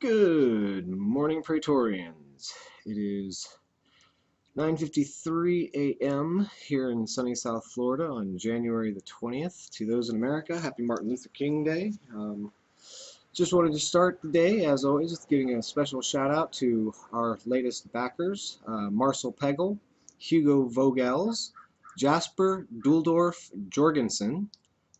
Good morning, Praetorians. It is 9:53 a.m. here in sunny South Florida on January the 20th. To those in America, happy Martin Luther King Day. Just wanted to start the day, as always, with giving a special shout out to our latest backers, Marcel Pegel, Hugo Vogels, Jasper Duldorf Jorgensen,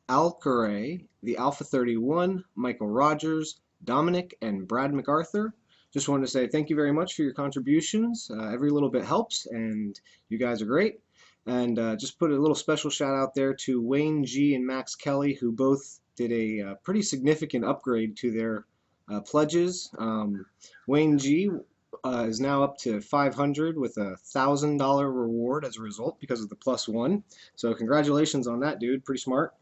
Al Curray, the Alpha 31, Michael Rogers, Dominic, and Brad MacArthur. Just wanted to say thank you very much for your contributions. Every little bit helps, and you guys are great. And just put a little special shout out there to Wayne G. and Max Kelly, who both did a pretty significant upgrade to their pledges. Wayne G. Is now up to 500 with a $1,000 reward as a result because of the +1. So congratulations on that, dude. Pretty smart.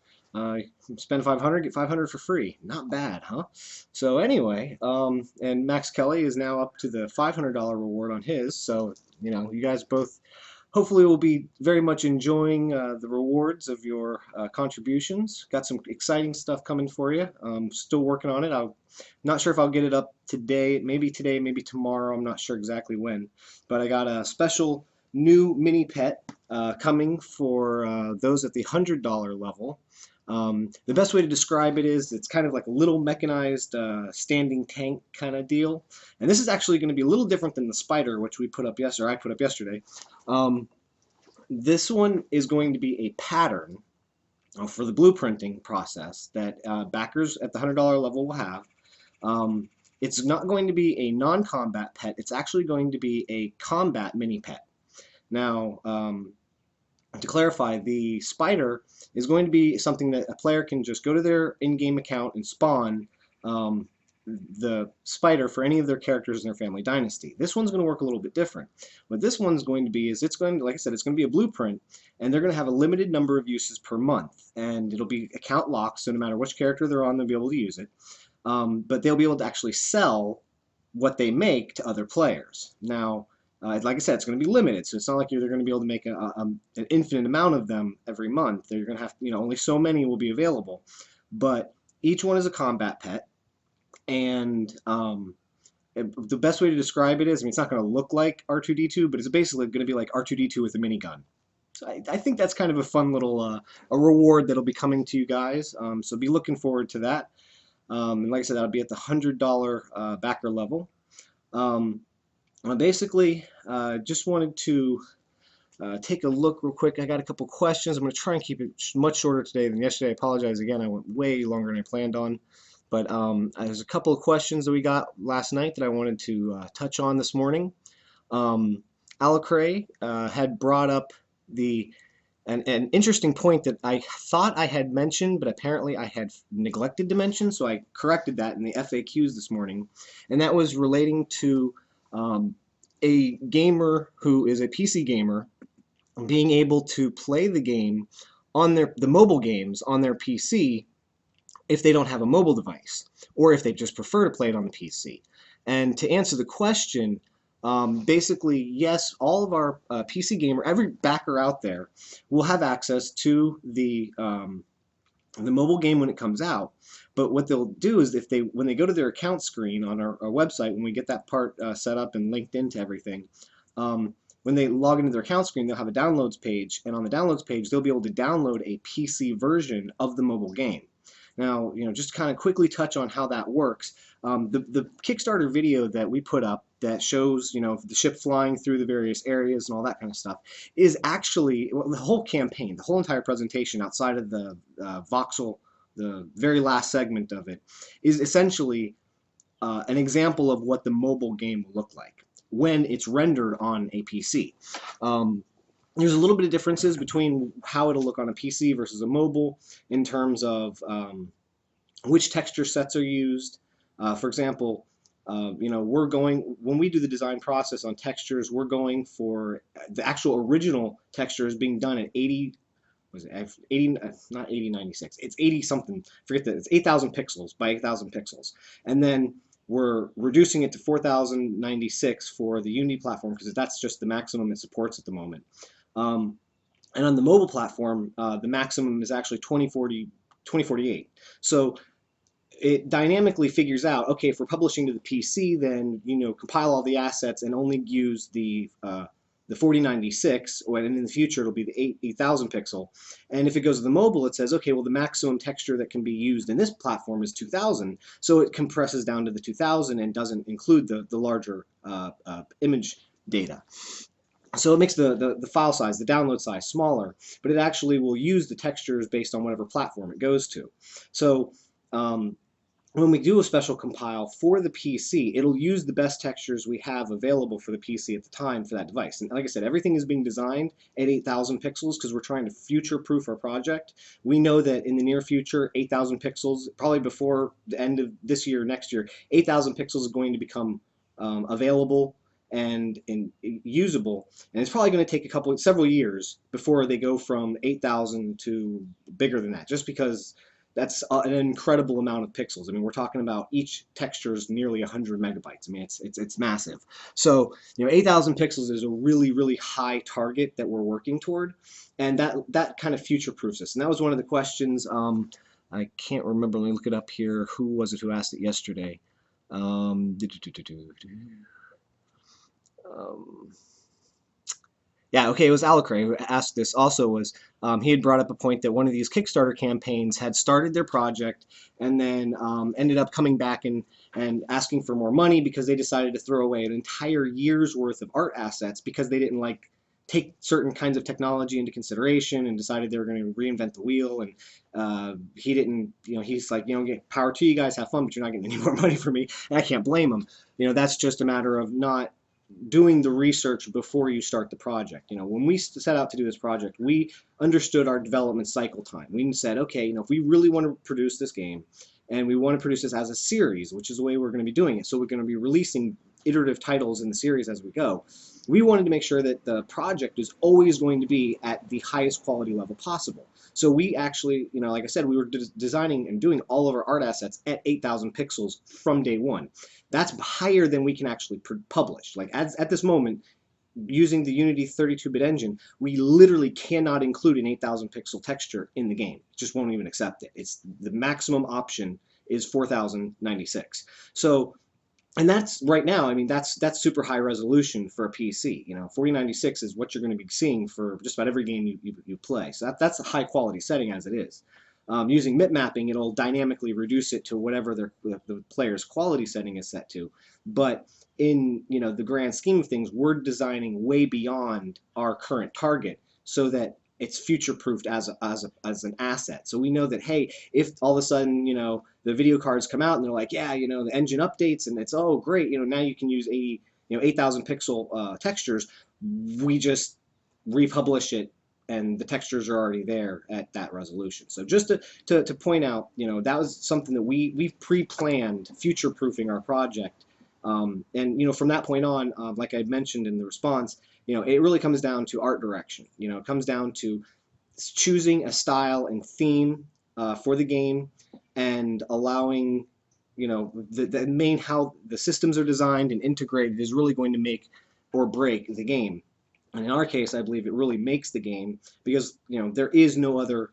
Spend 500, get 500 for free. Not bad, huh? So anyway, and Max Kelly is now up to the $500 reward on his. So, you guys both hopefully will be very much enjoying the rewards of your contributions. Got some exciting stuff coming for you. Still working on it. I'm not sure if I'll get it up today, maybe tomorrow. I'm not sure exactly when. But I got a special new mini pet coming for those at the $100 level. The best way to describe it is it's kind of like a little mechanized standing tank kind of deal. And this is actually going to be a little different than the spider, which I put up yesterday. This one is going to be a pattern for the blueprinting process that backers at the $100 level will have. It's not going to be a non-combat pet. It's actually going to be a combat mini pet. Now, to clarify, the spider is going to be something that a player can just go to their in-game account and spawn the spider for any of their characters in their family dynasty. This one's going to work a little bit different. What this one's going to be is it's going to, like I said, it's going to be a blueprint, and they're going to have a limited number of uses per month, and it'll be account locked, so no matter which character they're on, they'll be able to use it. But they'll be able to actually sell what they make to other players. Now, like I said, it's going to be limited, so it's not like they're going to be able to make an infinite amount of them every month. They're going to have, only so many will be available. But each one is a combat pet, and the best way to describe it is, it's not going to look like R2-D2, but it's basically going to be like R2-D2 with a minigun. So I think that's kind of a fun little a reward that'll be coming to you guys. So be looking forward to that. And like I said, that'll be at the $100 backer level. Basically, just wanted to take a look real quick. I got a couple questions. I'm going to try and keep it much shorter today than yesterday. I apologize again. I went way longer than I planned on. But there's a couple of questions that we got last night that I wanted to touch on this morning. Alaric had brought up an interesting point that I thought I had mentioned, but apparently I had neglected to mention, so I corrected that in the FAQs this morning. And that was relating to a gamer who is a PC gamer being able to play the game on the mobile games on their PC if they don't have a mobile device, or if they just prefer to play it on the PC. And to answer the question, basically, yes, all of our PC gamer, every backer out there will have access to the mobile game when it comes out. But what they'll do is when they go to their account screen on our website, when we get that part set up and linked into everything, when they log into their account screen, they'll have a downloads page, and on the downloads page, they'll be able to download a PC version of the mobile game. Now, just to kind of quickly touch on how that works, the Kickstarter video that we put up that shows, the ship flying through the various areas and all that kind of stuff is actually, the whole campaign, the whole entire presentation outside of the voxel, the very last segment of it, is essentially an example of what the mobile game will look like when it's rendered on a PC. There's a little bit of differences between how it'll look on a PC versus a mobile in terms of which texture sets are used. For example, when we do the design process on textures, we're going for the actual original textures being done at 80, not 8096, it's 80 something, forget that, it's 8,000 pixels by 8,000 pixels. And then we're reducing it to 4,096 for the Unity platform because that's just the maximum it supports at the moment. And on the mobile platform, the maximum is actually 2048. So it dynamically figures out, okay, if we're publishing to the PC, then compile all the assets and only use the 4096, and in the future it'll be the 8000 pixel. And if it goes to the mobile, it says, okay, well the maximum texture that can be used in this platform is 2000, so it compresses down to the 2000 and doesn't include the larger image data. So it makes the file size, the download size, smaller, but it actually will use the textures based on whatever platform it goes to. So when we do a special compile for the PC, it'll use the best textures we have available for the PC at the time for that device. And like I said, everything is being designed at 8000 pixels because we're trying to future-proof our project. We know that in the near future, 8000 pixels, probably before the end of this year, next year, 8000 pixels is going to become available and usable, and it's probably going to take several years before they go from 8000 to bigger than that, just because that's an incredible amount of pixels. I mean, we're talking about each texture is nearly 100 megabytes. I mean, it's massive. So 8000 pixels is a really high target that we're working toward, and that kind of future-proofs us. And that was one of the questions. I can't remember. Let me look it up here. Who was it who asked it yesterday? Yeah, okay, it was Alaric who asked this. Also, was he had brought up a point that one of these Kickstarter campaigns had started their project and then ended up coming back and asking for more money because they decided to throw away an entire year's worth of art assets because they didn't take certain kinds of technology into consideration and decided they were going to reinvent the wheel. And he didn't, he's like, power to you guys, have fun, but you're not getting any more money from me. And I can't blame him. That's just a matter of not doing the research before you start the project. When we set out to do this project, we understood our development cycle time. We said, okay, if we really want to produce this game and we want to produce this as a series, which is the way we're going to be doing it, so we're going to be releasing iterative titles in the series as we go, we wanted to make sure that the project is always going to be at the highest quality level possible. So we actually, like I said, we were designing and doing all of our art assets at 8000 pixels from day one. That's higher than we can actually publish. Like at this moment, using the Unity 32-bit engine, we literally cannot include an 8000 pixel texture in the game. It just won't even accept it. It's the maximum option is 4096. So, and that's right now, I mean, that's super high resolution for a PC. 4096 is what you're going to be seeing for just about every game you play. So that's a high quality setting as it is. Using MIP mapping, it'll dynamically reduce it to whatever the player's quality setting is set to. But in the grand scheme of things, we're designing way beyond our current target so that it's future-proofed as an asset. So we know that, hey, if all of a sudden the video cards come out and they're like, yeah, the engine updates and it's, oh great, now you can use 8000 pixel textures, we just republish it and the textures are already there at that resolution. So just to point out, that was something that we've pre-planned, future-proofing our project. And from that point on, like I mentioned in the response, it really comes down to art direction. It comes down to choosing a style and theme for the game and allowing, the main how the systems are designed and integrated is really going to make or break the game. And in our case, I believe it really makes the game because, there is no other,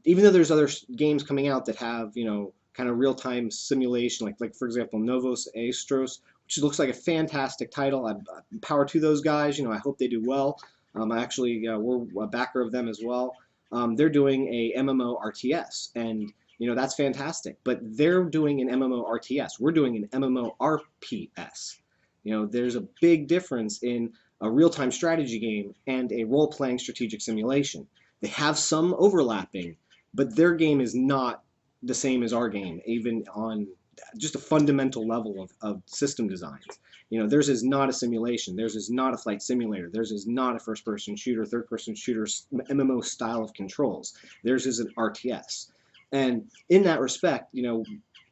even though there's other games coming out that have, kind of real-time simulation, like for example, Novos Astros, which looks like a fantastic title. Power to those guys. I hope they do well. Actually, we're a backer of them as well. They're doing a MMO RTS, and that's fantastic. But they're doing an MMO RTS. We're doing an MMO RPS. There's a big difference in a real-time strategy game and a role-playing strategic simulation. They have some overlapping, but their game is not the same as our game, even on just a fundamental level of system designs. Theirs is not a simulation. Theirs is not a flight simulator. Theirs is not a first-person shooter, third-person shooter, MMO style of controls. Theirs is an RTS. And in that respect,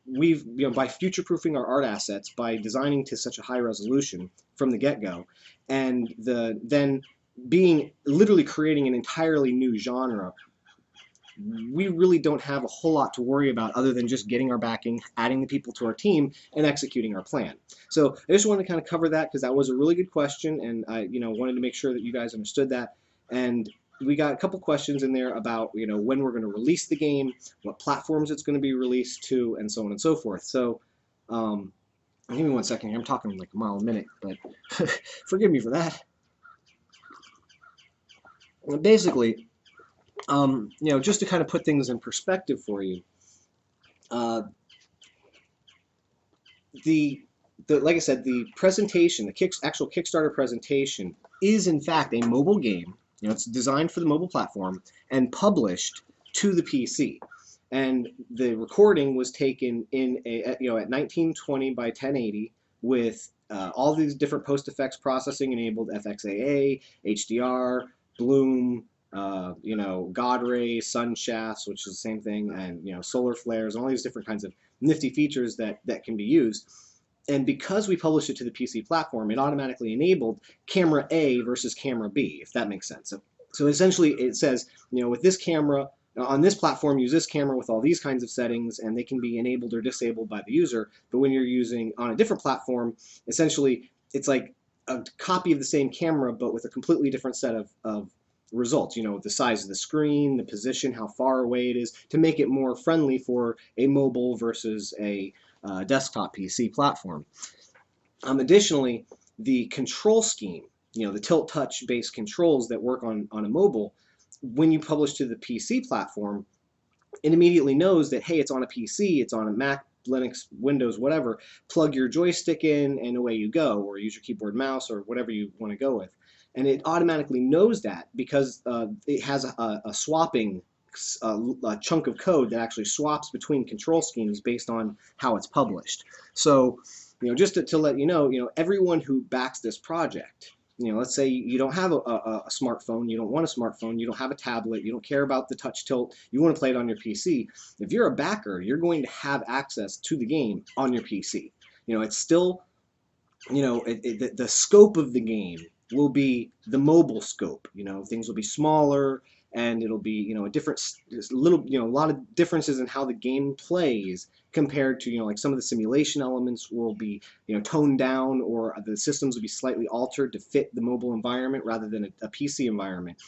we've, by future-proofing our art assets, by designing to such a high resolution from the get-go, and then literally creating an entirely new genre, we really don't have a whole lot to worry about other than just getting our backing, adding the people to our team, and executing our plan. So I just wanted to kind of cover that because that was a really good question, and I wanted to make sure that you guys understood that. And we got a couple questions in there about, you know, when we're going to release the game, what platforms it's going to be released to, and so on and so forth. So, give me 1 second here. I'm talking like a mile a minute, but forgive me for that. Basically, you know, just to kind of put things in perspective for you, like I said, the presentation, the actual Kickstarter presentation, is in fact a mobile game. You know, it's designed for the mobile platform and published to the PC. And the recording was taken in at 1920 by 1080 with all these different post-effects processing enabled, FXAA, HDR, bloom, God rays, sun shafts, which is the same thing, and solar flares, and all these different kinds of nifty features that can be used. And because we published it to the PC platform, it automatically enabled camera A versus camera B, if that makes sense. So essentially it says, with this camera, on this platform, use this camera with all these kinds of settings, and they can be enabled or disabled by the user. But when you're using on a different platform, essentially it's like a copy of the same camera, but with a completely different set of results, the size of the screen, the position, how far away it is, to make it more friendly for a mobile versus a desktop PC platform. Additionally, the control scheme, the tilt touch based controls that work on a mobile, when you publish to the PC platform, it immediately knows that, hey, it's on a PC, it's on a Mac, Linux, Windows, whatever. Plug your joystick in and away you go, or use your keyboard mouse or whatever you want to go with. And it automatically knows that because it has a swapping a chunk of code that actually swaps between control schemes based on how it's published. So, just to let you know, everyone who backs this project, let's say you don't have a smartphone, you don't want a smartphone, you don't have a tablet, you don't care about the touch tilt, you want to play it on your PC. If you're a backer, you're going to have access to the game on your PC. It's still, the scope of the game will be the mobile scope. Things will be smaller, and it'll be, a lot of differences in how the game plays compared to, like some of the simulation elements will be, toned down, or the systems will be slightly altered to fit the mobile environment rather than a PC environment.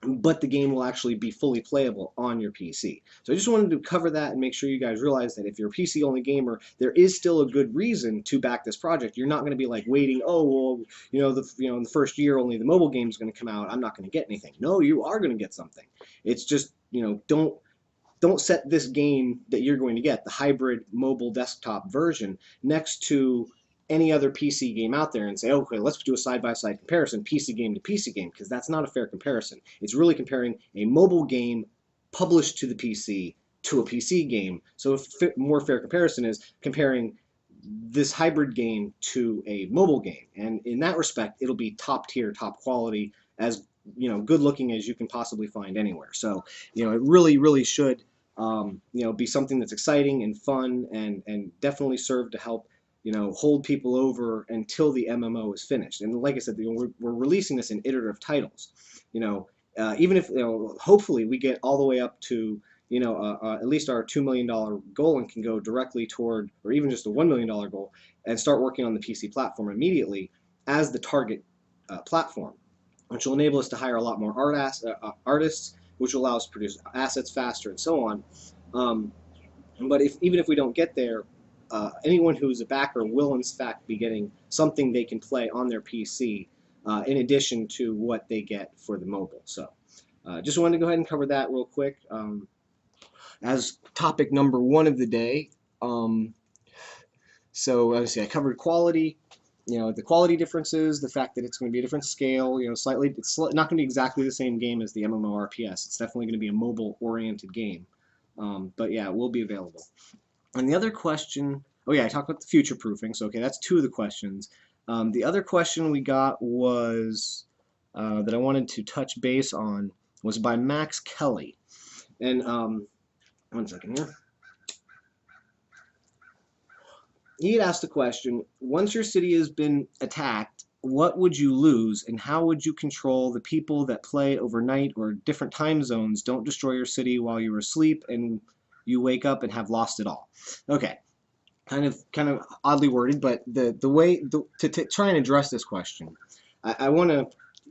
But the game will actually be fully playable on your PC. So I just wanted to cover that and make sure you guys realize that if you're a PC-only gamer, there is still a good reason to back this project. You're not going to be like waiting, oh, well, in the first year only the mobile game is going to come out, I'm not going to get anything. No, you are going to get something. It's just, don't set this game that you're going to get, the hybrid mobile desktop version, next to any other PC game out there and say, okay, let's do a side-by-side comparison, PC game to PC game, because that's not a fair comparison. It's really comparing a mobile game published to the PC to a PC game. So a more fair comparison is comparing this hybrid game to a mobile game. And in that respect, it'll be top tier, top quality, as good looking as you can possibly find anywhere. So, it really, really should be something that's exciting and fun, and definitely serve to help hold people over until the MMO is finished. And like I said, we're releasing this in iterative titles. Even if hopefully we get all the way up to at least our $2 million goal and can go directly toward, or even just a $1 million goal, and start working on the PC platform immediately as the target platform, which will enable us to hire a lot more artists, which will allow us to produce assets faster and so on. But even if we don't get there, anyone who's a backer will in fact be getting something they can play on their PC in addition to what they get for the mobile. So just wanted to go ahead and cover that real quick as topic number 1 of the day. So obviously I covered quality, the quality differences, the fact that it's going to be a different scale, slightly, it's not going to be exactly the same game as the MMORPG. It's definitely going to be a mobile-oriented game. But yeah, it will be available. And the other question, oh yeah, I talked about the future proofing, so okay, that's 2 of the questions. The other question we got was, that I wanted to touch base on, was by Max Kelly. And, 1 second here. He had asked the question, once your city has been attacked, what would you lose, and how would you control the people that play overnight or different time zones don't destroy your city while you're asleep and you wake up and have lost it all? Okay, kind of oddly worded, but the way to try and address this question, I want to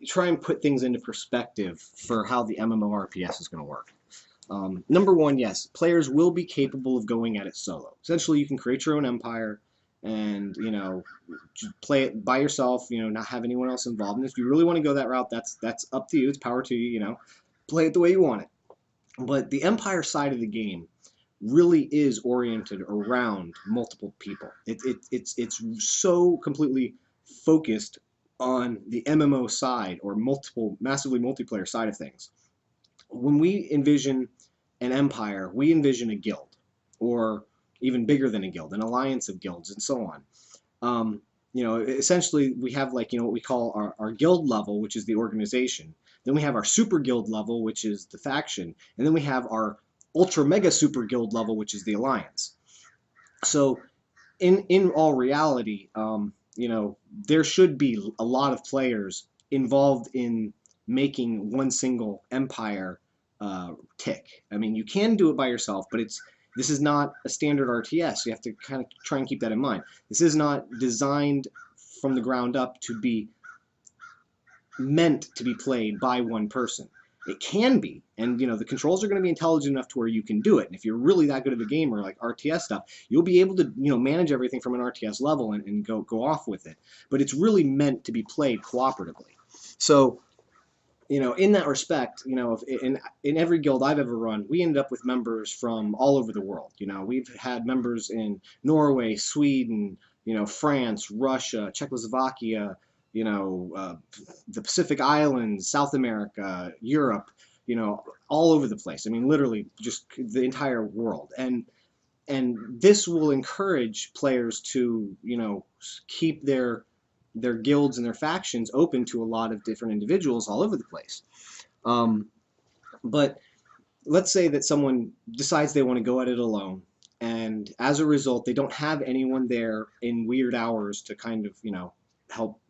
try and put things into perspective for how the MMORPG is going to work. Number one, yes, players will be capable of going at it solo. Essentially, you can create your own empire and, you know, play it by yourself, you know, not have anyone else involved. And if you really want to go that route, that's up to you. It's power to you, you know. Play it the way you want it. But the empire side of the game really is oriented around multiple people. It's so completely focused on the MMO side, or massively multiplayer side of things. When we envision an empire, we envision a guild, or even bigger than a guild, an alliance of guilds, and so on. You know, essentially, we have, like, you know, what we call our guild level, which is the organization. Then we have our super guild level, which is the faction, and then we have our ultra mega super guild level, which is the alliance. So, in all reality, you know, there should be a lot of players involved in making one single empire tick. I mean, you can do it by yourself, but this is not a standard RTS. You have to kind of try and keep that in mind. This is not designed from the ground up to be meant to be played by one person. It can be, and you know, the controls are going to be intelligent enough to where you can do it. And if you're really that good of a gamer, like RTS stuff, you'll be able to, you know, manage everything from an RTS level and go off with it. But it's really meant to be played cooperatively. So, you know, in that respect, you know, in every guild I've ever run, we ended up with members from all over the world. You know, we've had members in Norway, Sweden, you know, France, Russia, Czechoslovakia, you know, the Pacific Islands, South America, Europe, you know, all over the place. I mean, literally just the entire world. And this will encourage players to, you know, keep their guilds and their factions open to a lot of different individuals all over the place. But let's say that someone decides they want to go at it alone, and as a result, they don't have anyone there in weird hours to kind of, you know, help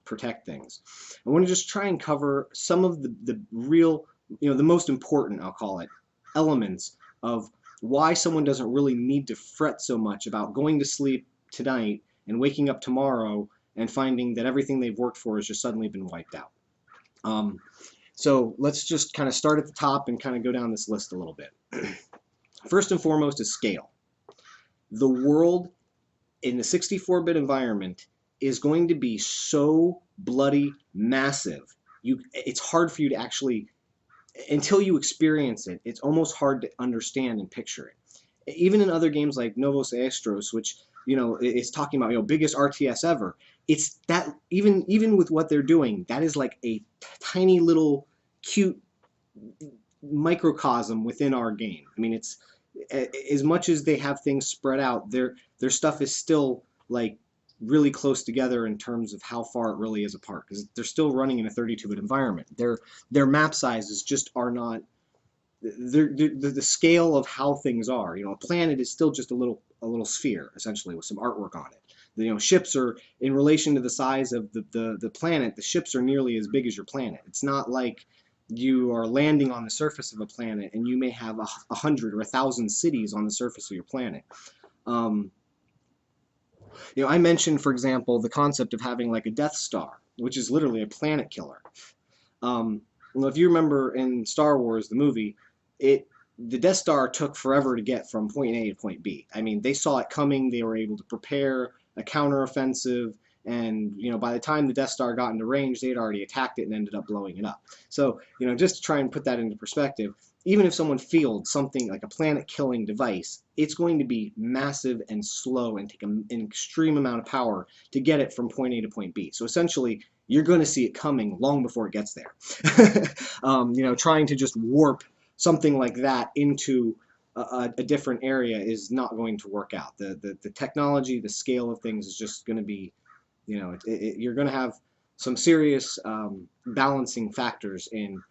protect things. I want to just try and cover some of the real, you know, the most important, I'll call it, elements of why someone doesn't really need to fret so much about going to sleep tonight and waking up tomorrow and finding that everything they've worked for has just suddenly been wiped out. So let's just kind of start at the top and kind of go down this list a little bit. First and foremost is scale. The world in the 64-bit environment is going to be so bloody massive. It's hard for you to actually, until you experience it, it's almost hard to understand and picture it. Even in other games like Novos Aestros, which, you know, it's talking about, you know, biggest RTS ever. It's that, even with what they're doing, that is like a tiny little cute microcosm within our game. I mean, it's as much as they have things spread out, their stuff is still like really close together in terms of how far it really is apart, because they're still running in a 32-bit environment. Their map sizes just are not the scale of how things are. You know, a planet is still just a little sphere, essentially, with some artwork on it. You know, ships are, in relation to the size of the planet, the ships are nearly as big as your planet. It's not like you are landing on the surface of a planet and you may have 100 or 1,000 cities on the surface of your planet. You know, I mentioned, for example, the concept of having like a Death Star, which is literally a planet killer. Well, if you remember in Star Wars, the movie, the Death Star took forever to get from point A to point B. I mean, they saw it coming, they were able to prepare a counteroffensive, and, you know, by the time the Death Star got into range, they had already attacked it and ended up blowing it up. So, you know, just to try and put that into perspective, even if someone fields something like a planet-killing device, it's going to be massive and slow and take an extreme amount of power to get it from point A to point B. So essentially, you're going to see it coming long before it gets there. You know, trying to just warp something like that into a different area is not going to work out. The technology, the scale of things is just going to be, you know, you're going to have some serious balancing factors in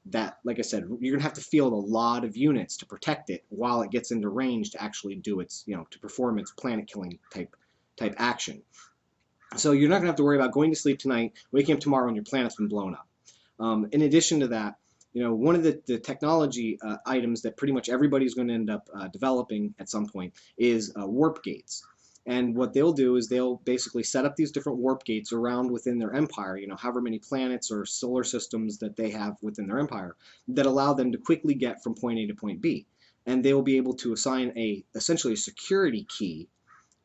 that. Like I said, you're going to have to field a lot of units to protect it while it gets into range to actually do its, you know, to perform its planet-killing type action. So you're not going to have to worry about going to sleep tonight, waking up tomorrow, and your planet's been blown up. In addition to that, you know, one of the technology items that pretty much everybody's going to end up developing at some point is warp gates. And what they'll do is they'll basically set up these different warp gates around within their empire, however many planets or solar systems that they have within their empire, that allow them to quickly get from point A to point B. And they will be able to assign essentially a security key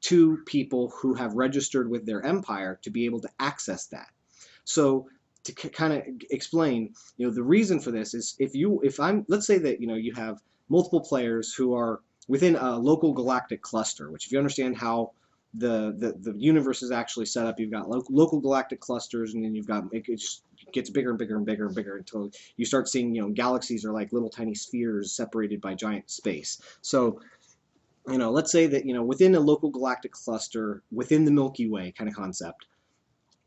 to people who have registered with their empire to be able to access that. So to kind of explain, the reason for this is let's say that you have multiple players who are within a local galactic cluster, which if you understand how the universe is actually set up, you've got local galactic clusters, and then it just gets bigger and bigger and bigger and bigger until you start seeing galaxies are like little tiny spheres separated by giant space. So let's say that within a local galactic cluster within the Milky Way kind of concept,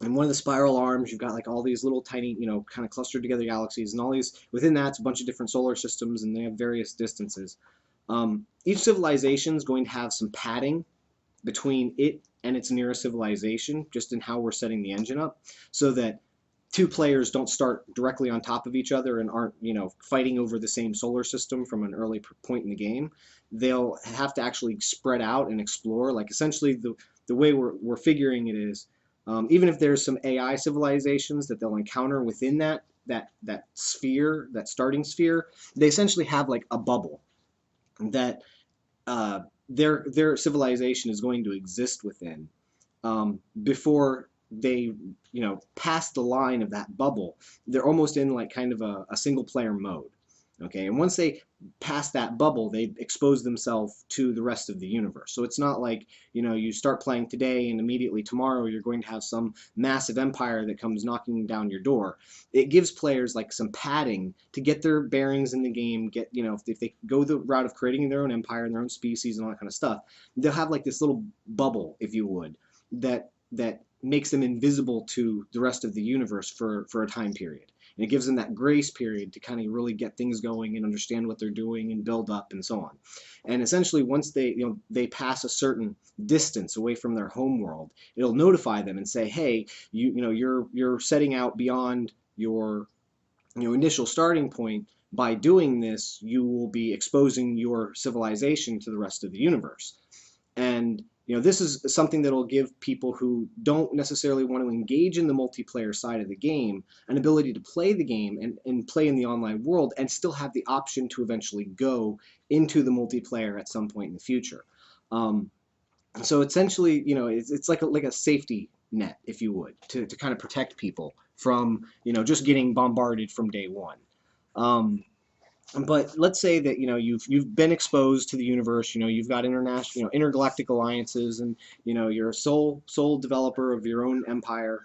and one of the spiral arms, you've got like all these little tiny, kind of clustered together galaxies, and all these within that's a bunch of different solar systems, and they have various distances. Each civilization is going to have some padding between it and its nearest civilization, just in how we're setting the engine up, so that two players don't start directly on top of each other and aren't, fighting over the same solar system from an early point in the game. They'll have to actually spread out and explore. Like essentially the way we're figuring it is, even if there's some AI civilizations that they'll encounter within that sphere, that starting sphere, they essentially have like a bubble that their civilization is going to exist within before they pass the line of that bubble. They're almost in like kind of a single player mode. Okay, and once they pass that bubble, they expose themselves to the rest of the universe. So it's not like you start playing today and immediately tomorrow you're going to have some massive empire that comes knocking down your door. It gives players like some padding to get their bearings in the game, get if they go the route of creating their own empire and their own species and all that kind of stuff, they'll have like this little bubble, if you would, that makes them invisible to the rest of the universe for a time period. And it gives them that grace period to kind of really get things going and understand what they're doing and build up and so on. And essentially, once they pass a certain distance away from their home world, it'll notify them and say, hey, you're setting out beyond your initial starting point. By doing this, you will be exposing your civilization to the rest of the universe. And this is something that will give people who don't necessarily want to engage in the multiplayer side of the game an ability to play the game and play in the online world and still have the option to eventually go into the multiplayer at some point in the future. So essentially, it's like a safety net, if you would, to kind of protect people from, just getting bombarded from day one. But let's say that you've been exposed to the universe. You've got international, intergalactic alliances, and you're a sole developer of your own empire.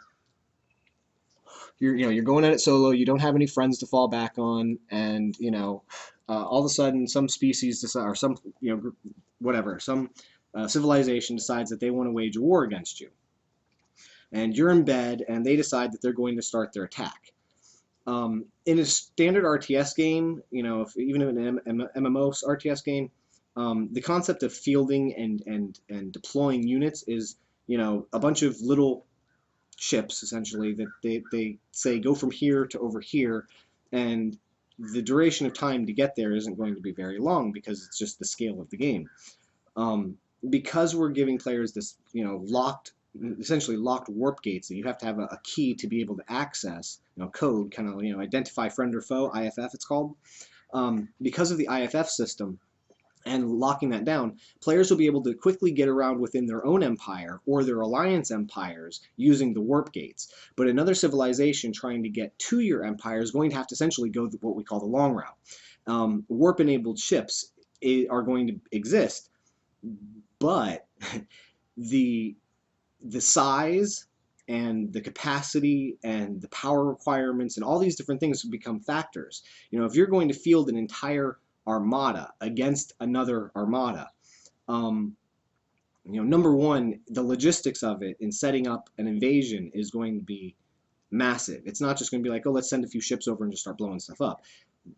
You're going at it solo. You don't have any friends to fall back on, and all of a sudden some species decide, or some whatever, some civilization decides that they want to wage a war against you, and you're in bed, and they decide that they're going to start their attack. In a standard RTS game, even in an MMO RTS game, the concept of fielding and deploying units is, a bunch of little ships, essentially, that they say go from here to over here, and the duration of time to get there isn't going to be very long because it's just the scale of the game. Because we're giving players this, essentially locked warp gates that you have to have a key to be able to access, code, kind of, identify friend or foe, IFF it's called. Because of the IFF system and locking that down, players will be able to quickly get around within their own empire or their alliance empires using the warp gates. But another civilization trying to get to your empire is going to have to essentially go what we call the long route. Warp-enabled ships are going to exist, but the size and the capacity and the power requirements and all these different things become factors. If you're going to field an entire armada against another armada, number one, the logistics of it in setting up an invasion is going to be massive. It's not just going to be like, oh, let's send a few ships over and just start blowing stuff up.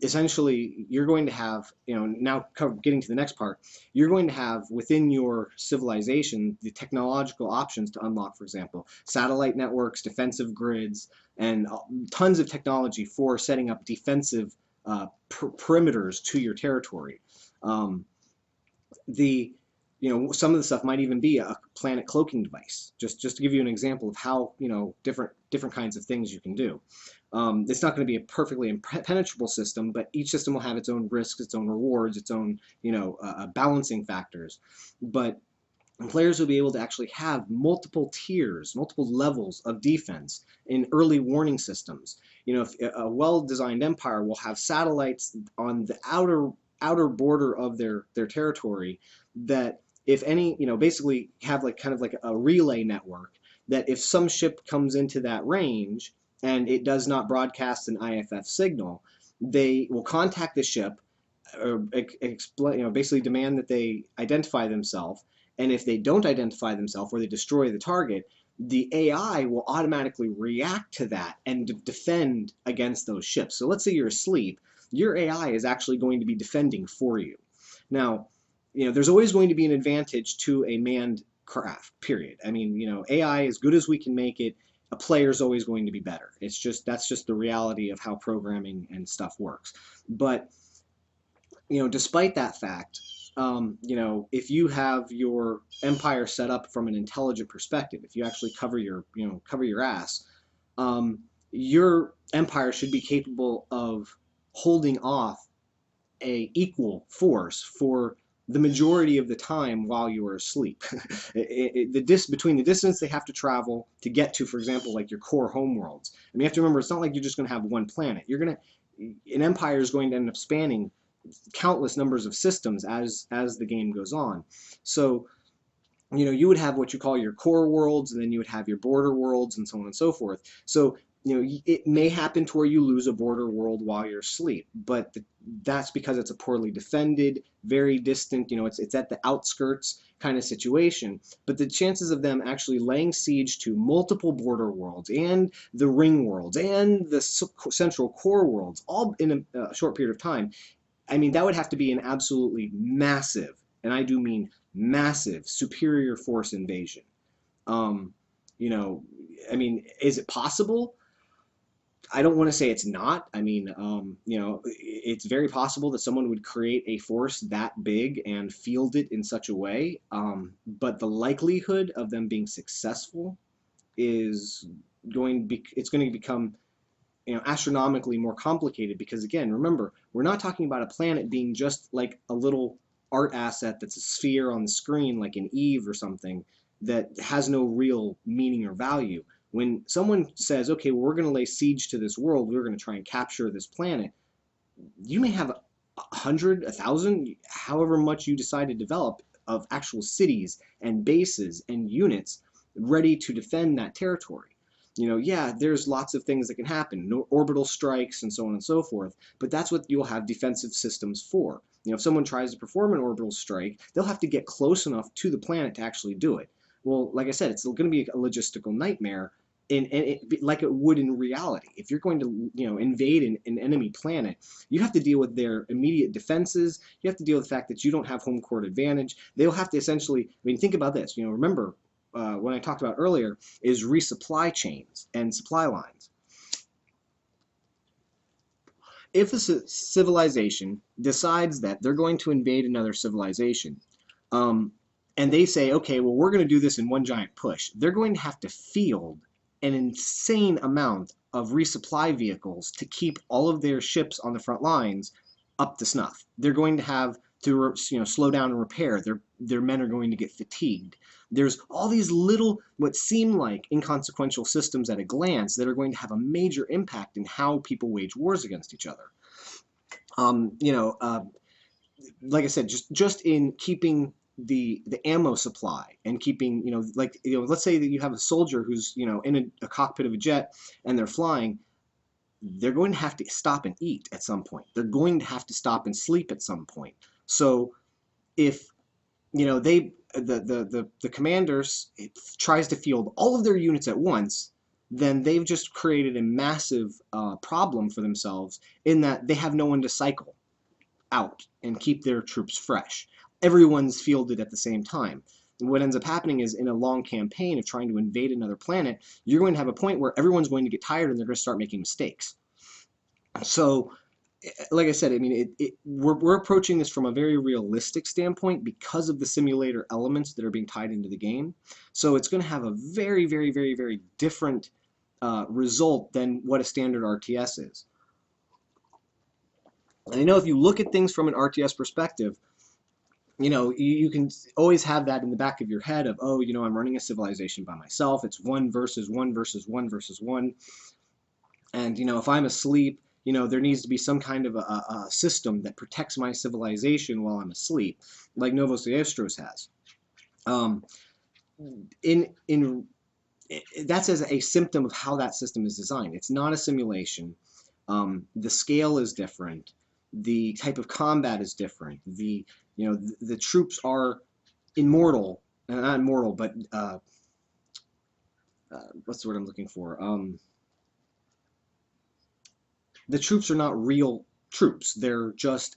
Essentially, you're going to have, now getting to the next part, you're going to have within your civilization the technological options to unlock, for example, satellite networks, defensive grids, and tons of technology for setting up defensive perimeters to your territory. The some of the stuff might even be a planet cloaking device. Just to give you an example of how different kinds of things you can do. It's not going to be a perfectly impenetrable system, but each system will have its own risks, its own rewards, its own balancing factors. But players will be able to actually have multiple tiers, multiple levels of defense in early warning systems. If a well-designed empire will have satellites on the outer border of their territory that if any, basically have kind of like a relay network that if some ship comes into that range and it does not broadcast an IFF signal, they will contact the ship, or explain, basically demand that they identify themselves. And if they don't identify themselves or they destroy the target, the AI will automatically react to that and defend against those ships. So let's say you're asleep, your AI is actually going to be defending for you. Now, there's always going to be an advantage to a manned craft, period. I mean, AI, as good as we can make it, a player is always going to be better. That's just the reality of how programming and stuff works. But despite that fact, if you have your empire set up from an intelligent perspective, if you actually cover your ass, your empire should be capable of holding off a equal force for the majority of the time while you are asleep. Between the distance they have to travel to get to, for example, like your core homeworlds. I mean, you have to remember, it's not like you're just going to have one planet. An empire is going to end up spanning countless numbers of systems as the game goes on. So you would have what you call your core worlds, and then you would have your border worlds, and so on and so forth. So it may happen to where you lose a border world while you're asleep, but that's because it's a poorly defended, very distant, it's at the outskirts kind of situation. But the chances of them actually laying siege to multiple border worlds and the ring worlds and the central core worlds all in a short period of time, I mean, that would have to be an absolutely massive, and I do mean massive, superior force invasion. I mean, is it possible? I don't want to say it's not. I mean, it's very possible that someone would create a force that big and field it in such a way, but the likelihood of them being successful is going to become astronomically more complicated, because again, remember, we're not talking about a planet being just like a little art asset that's a sphere on the screen like an Eve or something that has no real meaning or value. When someone says, okay, well, we're going to lay siege to this world, we're going to try and capture this planet, you may have 100, 1,000, however much you decide to develop of actual cities and bases and units ready to defend that territory. Yeah, there's lots of things that can happen, orbital strikes and so on and so forth, but that's what you'll have defensive systems for. If someone tries to perform an orbital strike, they'll have to get close enough to the planet to actually do it. Well, like I said, it's going to be a logistical nightmare, like it would in reality. If you're going to invade an enemy planet, you have to deal with their immediate defenses. You have to deal with the fact that you don't have home court advantage. They'll have to essentially, I mean, think about this. Remember what I talked about earlier is resupply chains and supply lines. If a civilization decides that they're going to invade another civilization, and they say, okay, well, we're going to do this in one giant push, they're going to have to field an insane amount of resupply vehicles to keep all of their ships on the front lines up to snuff. They're going to have to slow down and repair. Their men are going to get fatigued. There's all these little, what seem like inconsequential systems at a glance that are going to have a major impact in how people wage wars against each other. Like I said, just in keeping the ammo supply and keeping, let's say that you have a soldier who's, in a cockpit of a jet and they're flying, they're going to have to stop and eat at some point. They're going to have to stop and sleep at some point. So if, the commanders tries to field all of their units at once, then they've just created a massive problem for themselves in that they have no one to cycle out and keep their troops fresh. Everyone's fielded at the same time. And what ends up happening is in a long campaign of trying to invade another planet, you're going to have a point where everyone's going to get tired and they're going to start making mistakes. So like I said, I mean, we're approaching this from a very realistic standpoint because of the simulator elements that are being tied into the game. So it's going to have a very, very, very, very different result than what a standard RTS is. And I know if you look at things from an RTS perspective, you can always have that in the back of your head of, oh, I'm running a civilization by myself. It's one versus one versus one versus one. And, if I'm asleep, there needs to be some kind of a system that protects my civilization while I'm asleep, like Novos Eostros has. In That's as a symptom of how that system is designed. It's not a simulation. The scale is different. The type of combat is different. The troops are immortal, not immortal, but what's the word I'm looking for? The troops are not real troops. They're just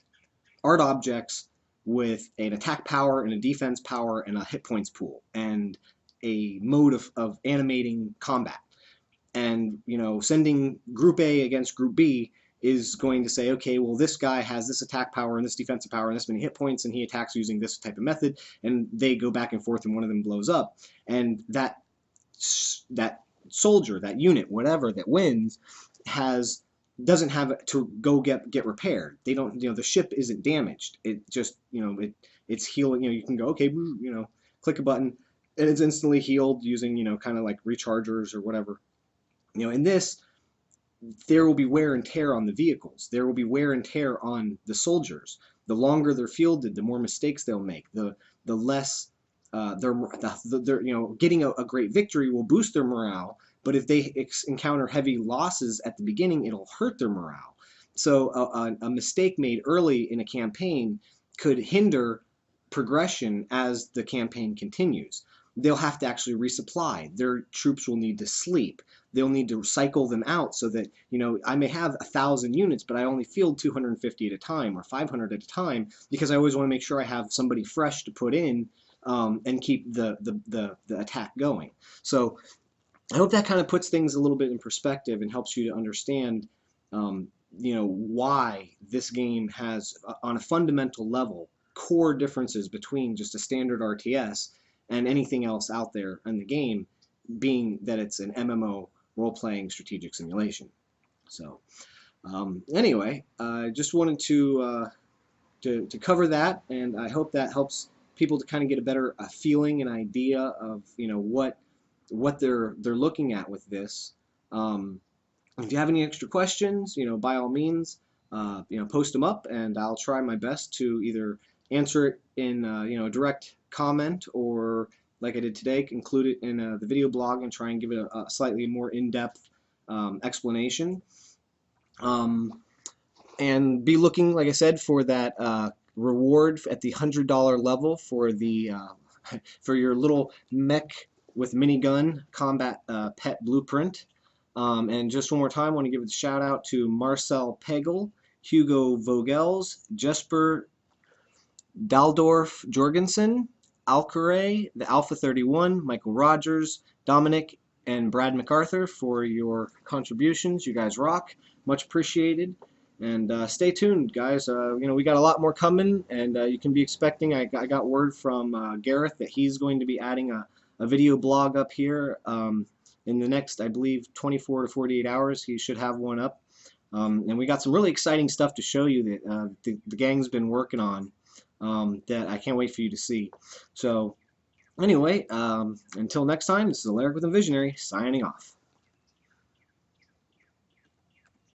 art objects with an attack power and a defense power and a hit points pool and a mode of animating combat. And, sending Group A against Group B is going to say, okay, well, this guy has this attack power and this defensive power and this many hit points, and he attacks using this type of method, and they go back and forth, and one of them blows up. And that soldier, that unit, whatever, that wins, doesn't have to go get repaired. They don't, the ship isn't damaged. It just, it's healing. You can go, okay, click a button, and it's instantly healed using, kind of like rechargers or whatever. In this, there will be wear and tear on the vehicles. There will be wear and tear on the soldiers. The longer they're fielded, the more mistakes they'll make. The less they're getting a great victory will boost their morale. But if they encounter heavy losses at the beginning, it'll hurt their morale. So a mistake made early in a campaign could hinder progression as the campaign continues. They'll have to actually resupply. Their troops will need to sleep. They'll need to cycle them out so that, I may have 1,000 units, but I only field 250 at a time or 500 at a time because I always want to make sure I have somebody fresh to put in and keep the attack going. So I hope that kind of puts things a little bit in perspective and helps you to understand, why this game has, on a fundamental level, core differences between just a standard RTS and anything else out there in the game, being that it's an MMO role-playing strategic simulation. So, anyway, I just wanted to cover that, and I hope that helps people to kind of get a better feeling and idea of what they're looking at with this. If you have any extra questions, by all means, post them up, and I'll try my best to either answer it in a direct comment, or like I did today, include it in the video blog and try and give it a slightly more in-depth explanation. And be looking, like I said, for that reward at the $100 level for the for your little mech with minigun combat pet blueprint. And just one more time, I want to give a shout out to Marcel Pegel, Hugo Vogels, Jesper Daldorf Jorgensen, Alcaray, the Alpha 31, Michael Rogers, Dominic, and Brad MacArthur for your contributions. You guys rock. Much appreciated. And stay tuned, guys. We got a lot more coming, and you can be expecting. I got word from Gareth that he's going to be adding a video blog up here in the next, I believe, 24 to 48 hours. He should have one up. And we got some really exciting stuff to show you that the gang's been working on that I can't wait for you to see. So anyway, until next time, this is Alaric with Invisionary, signing off.